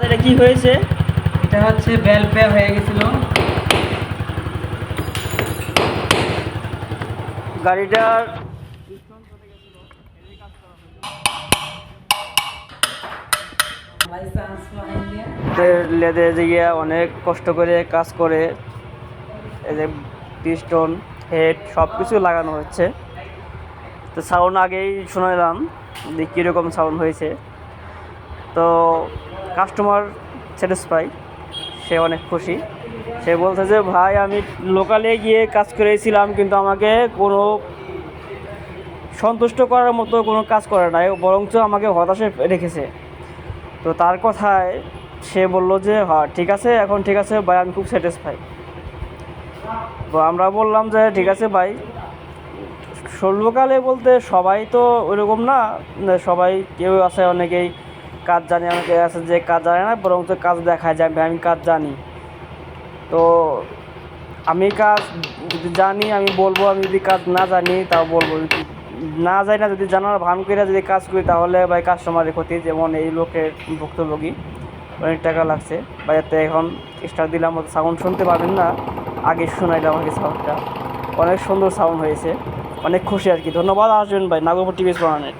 এটা কি হয়েছে? এটা হচ্ছে বেল পে হয়ে গেছিল। গাড়িটার লেদে দিয়ে অনেক কষ্ট করে কাজ করে এই যে পিস্টন হেড সব কিছু লাগানো হচ্ছে। তো সাউন্ড আগেই শুনলাম যে কীরকম সাউন্ড হয়েছে। তো কাস্টমার স্যাটিসফাই, সে অনেক খুশি। সে বলছে যে ভাই আমি লোকালে গিয়ে কাজ করেছিলাম কিন্তু আমাকে কোনো সন্তুষ্ট করার মতো কোনো কাজ করে নাই, বরঞ্চ আমাকে হতাশে রেখেছে। তো তার কথায় সে বলল যে হ্যাঁ ঠিক আছে, এখন ঠিক আছে ভাই, আমি খুব স্যাটিসফাই। তো আমরা বললাম যে ঠিক আছে ভাই, লোকালে বলতে সবাই তো ওইরকম না, সবাই কেউ আছে অনেকেই কাজ জানে, অনেকে আছে যে কাজ জানে না, বরঞ্চ কাজ দেখায় যায় আমি কাজ জানি। তো আমি কাজ যদি জানি আমি বলবো, আমি যদি কাজ না জানি তাও বলবো। না জানি না যদি জানার ভান করে যদি কাজ করি তাহলে ভাই কাস্টমারের ক্ষতি। যেমন এই লোকের ভুক্তভোগী, অনেক টাকা লাগছে বাজারতে। এখন স্টার্ট দিলাম, সাউন্ড শুনতে পাবেন না, আগে শোনাইলাম আমাকে সাউন্ডটা। অনেক সুন্দর সাউন্ড হয়েছে, অনেক খুশি আর কি। ধন্যবাদ আসবেন ভাই, নাগপুর টিভিএস বানানেট।